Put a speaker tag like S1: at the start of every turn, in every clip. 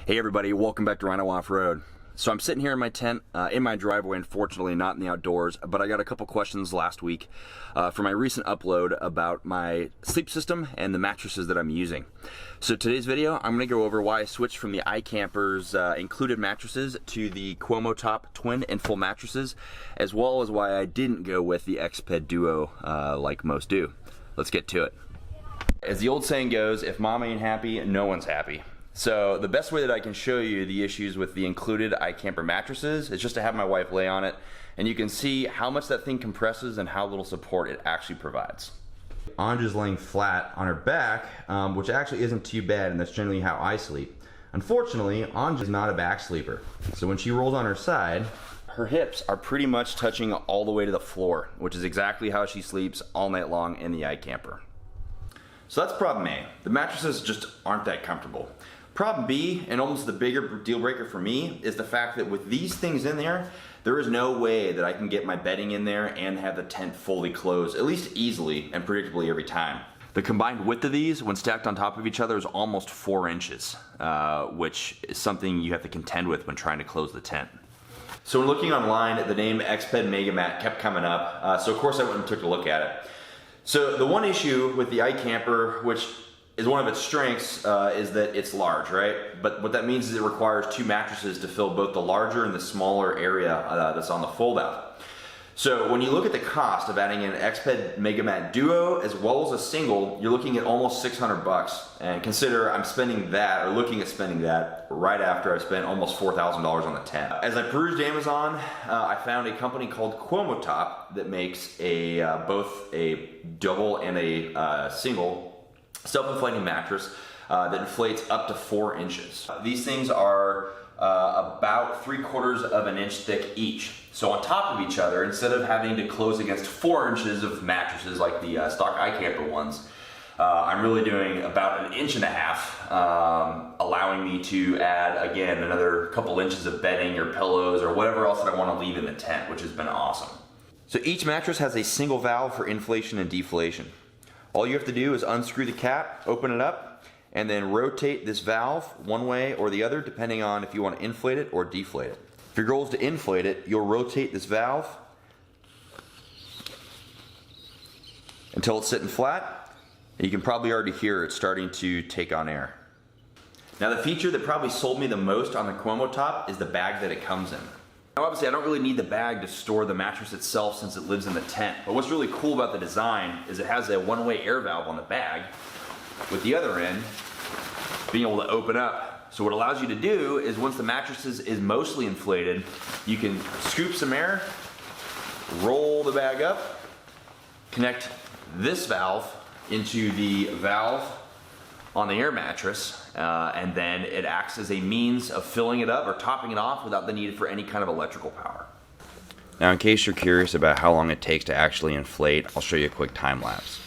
S1: Hey everybody, welcome back to Rhino Off-Road. So I'm sitting here in my tent, in my driveway, unfortunately not in the outdoors, but I got a couple questions last week for my recent upload about my sleep system and the mattresses that I'm using. So today's video, I'm going to go over why I switched from the iKamper's included mattresses to the QOMOTOP twin and full mattresses, as well as why I didn't go with the Exped Duo like most do. Let's get to it. As the old saying goes, if mom ain't happy, no one's happy. So the best way that I can show you the issues with the included iKamper mattresses is just to have my wife lay on it, and you can see how much that thing compresses and how little support it actually provides. Anja's laying flat on her back, which actually isn't too bad, and that's generally how I sleep. Unfortunately, Anja's not a back sleeper, so when she rolls on her side, her hips are pretty much touching all the way to the floor, which is exactly how she sleeps all night long in the iKamper. So that's problem A. The mattresses just aren't that comfortable. Problem B, and almost the bigger deal breaker for me, is the fact that with these things in there, there is no way that I can get my bedding in there and have the tent fully closed, at least easily and predictably every time. The combined width of these, when stacked on top of each other, is almost 4 inches, which is something you have to contend with when trying to close the tent. So when looking online, the name Exped Megamat kept coming up, so of course I went and took a look at it. So the one issue with the iKamper, which is one of its strengths, is that it's large, right? But what that means is it requires 2 mattresses to fill both the larger and the smaller area that's on the fold out. So when you look at the cost of adding an Exped Megamat Duo as well as a single, you're looking at almost 600 bucks. And consider I'm spending that, or looking at spending that, right after I've spent almost $4,000 on the tent. As I perused Amazon, I found a company called QOMOTOP that makes both a double and a single self-inflating mattress that inflates up to 4 inches. These things are about 3/4 of an inch thick each. So on top of each other, instead of having to close against 4 inches of mattresses like the stock iKamper ones, I'm really doing about 1.5 inches, allowing me to add, again, another couple inches of bedding or pillows or whatever else that I want to leave in the tent, which has been awesome. So each mattress has a single valve for inflation and deflation. All you have to do is unscrew the cap, open it up, and then rotate this valve one way or the other depending on if you want to inflate it or deflate it. If your goal is to inflate it, you'll rotate this valve until it's sitting flat, and you can probably already hear it starting to take on air. Now the feature that probably sold me the most on the QOMOTOP is the bag that it comes in. Now obviously I don't really need the bag to store the mattress itself since it lives in the tent, but what's really cool about the design is it has a one-way air valve on the bag, with the other end being able to open up. So what it allows you to do is once the mattress is mostly inflated, you can scoop some air, roll the bag up, connect this valve into the valve on the air mattress, and then it acts as a means of filling it up or topping it off without the need for any kind of electrical power. Now in case you're curious about how long it takes to actually inflate, I'll show you a quick time lapse.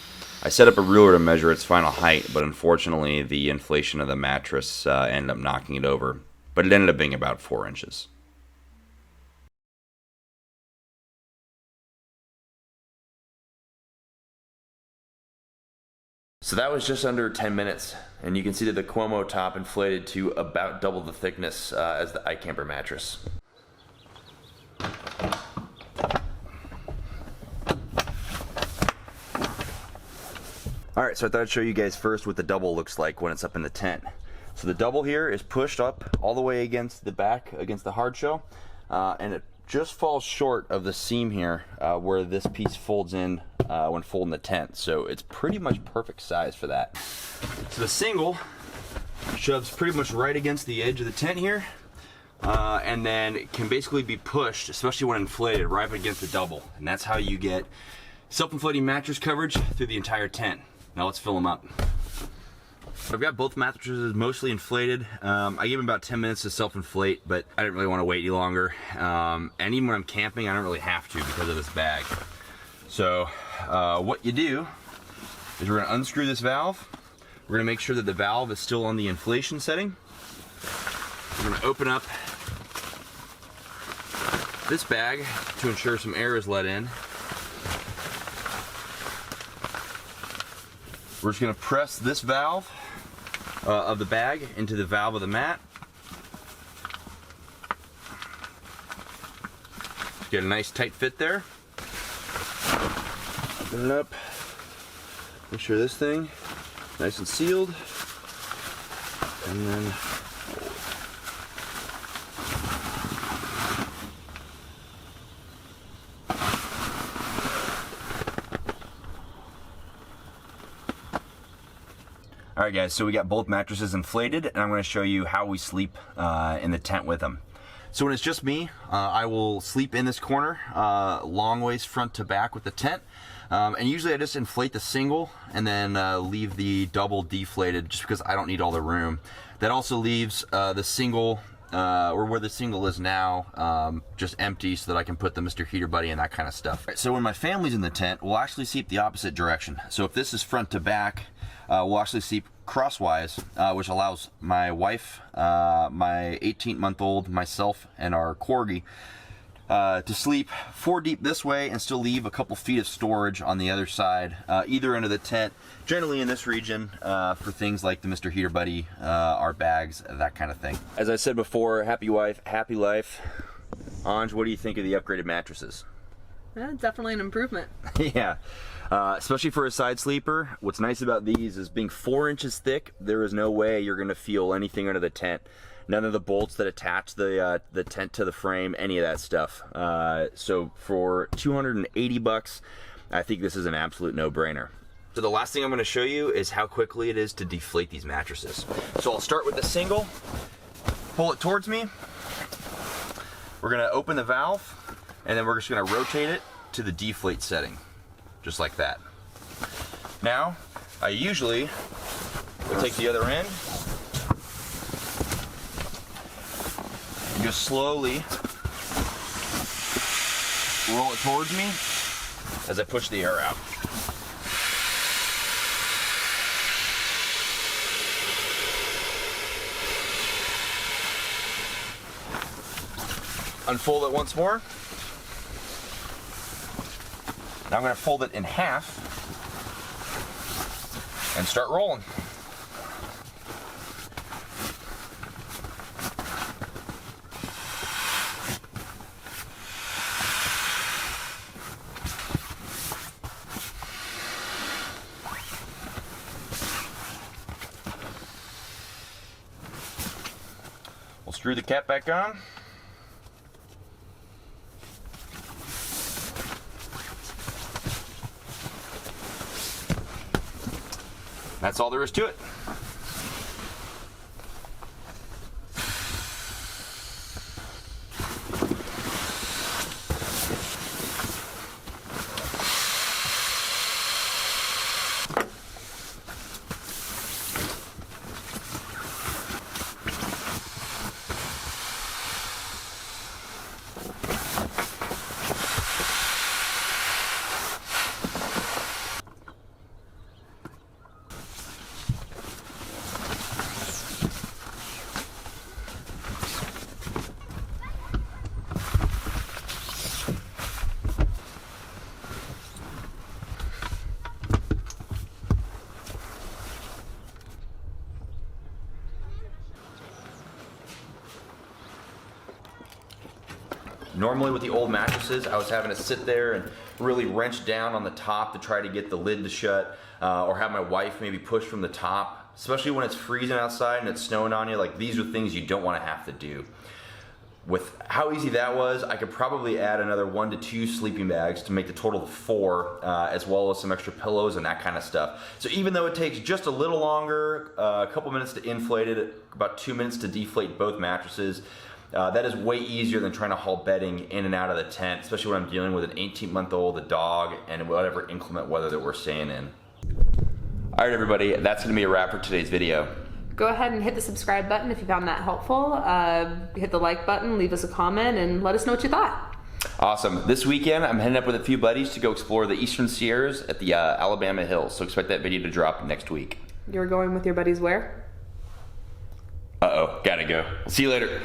S1: I set up a ruler to measure its final height, but unfortunately the inflation of the mattress ended up knocking it over, but it ended up being about 4 inches. So that was just under 10 minutes, and you can see that the QOMOTOP inflated to about double the thickness as the iKamper mattress. Alright, so I thought I'd show you guys first what the double looks like when it's up in the tent. So the double here is pushed up all the way against the back, against the hard shell, and it just falls short of the seam here where this piece folds in when folding the tent. So it's pretty much perfect size for that. So the single shoves pretty much right against the edge of the tent here, and then it can basically be pushed, especially when inflated, right up against the double. And that's how you get self-inflating mattress coverage through the entire tent. Now let's fill them up. I've got both mattresses mostly inflated. I gave them about 10 minutes to self-inflate, but I didn't really want to wait any longer. And even when I'm camping, I don't really have to because of this bag. So what you do is we're going to unscrew this valve. We're going to make sure that the valve is still on the inflation setting. We're going to open up this bag to ensure some air is let in. We're just going to press this valve of the bag into the valve of the mat, Get a nice tight fit there. Open it up. Make sure this thing nice and sealed. And then alright guys, so we got both mattresses inflated, and I'm going to show you how we sleep in the tent with them. So when it's just me, I will sleep in this corner, long ways front to back with the tent. And usually I just inflate the single and then leave the double deflated just because I don't need all the room. That also leaves the single, or where the single is now, just empty so that I can put the Mr. Heater Buddy and that kind of stuff. So when my family's in the tent, we'll actually sleep the opposite direction. So if this is front to back, we'll actually sleep crosswise, which allows my wife, my 18-month-old, myself, and our corgi to sleep 4 deep this way and still leave a couple feet of storage on the other side, either end of the tent, generally in this region, for things like the Mr. Heater Buddy, our bags, that kind of thing. As I said before, happy wife, happy life. Anj, what do you think of the upgraded mattresses?
S2: Yeah, definitely an improvement.
S1: Yeah. Especially for a side sleeper. What's nice about these is being 4 inches thick, there is no way you're going to feel anything under the tent. None of the bolts that attach the tent to the frame, any of that stuff. So for 280 bucks, I think this is an absolute no-brainer. So the last thing I'm going to show you is how quickly it is to deflate these mattresses. So I'll start with the single, pull it towards me. We're going to open the valve, and then we're just going to rotate it to the deflate setting. Just like that. Now, I usually will take the other end and just slowly roll it towards me as I push the air out. Unfold it once more. Now I'm going to fold it in half and start rolling. We'll screw the cap back on. That's all there is to it. Normally with the old mattresses, I was having to sit there and really wrench down on the top to try to get the lid to shut, or have my wife maybe push from the top, especially when it's freezing outside and it's snowing on you. Like, these are things you don't want to have to do. With how easy that was, I could probably add another 1 to 2 sleeping bags to make the total of 4, as well as some extra pillows and that kind of stuff. So even though it takes just a little longer, a couple minutes to inflate it, about 2 minutes to deflate both mattresses, that is way easier than trying to haul bedding in and out of the tent, especially when I'm dealing with an 18-month-old, a dog, and whatever inclement weather that we're staying in. Alright everybody, that's going to be a wrap for today's video.
S2: Go ahead and hit the subscribe button if you found that helpful. Hit the like button, leave us a comment, and let us know what you thought.
S1: Awesome. This weekend, I'm heading up with a few buddies to go explore the Eastern Sierras at the Alabama Hills, so expect that video to drop next week.
S2: You're going with your buddies where?
S1: Uh-oh, gotta go. See you later.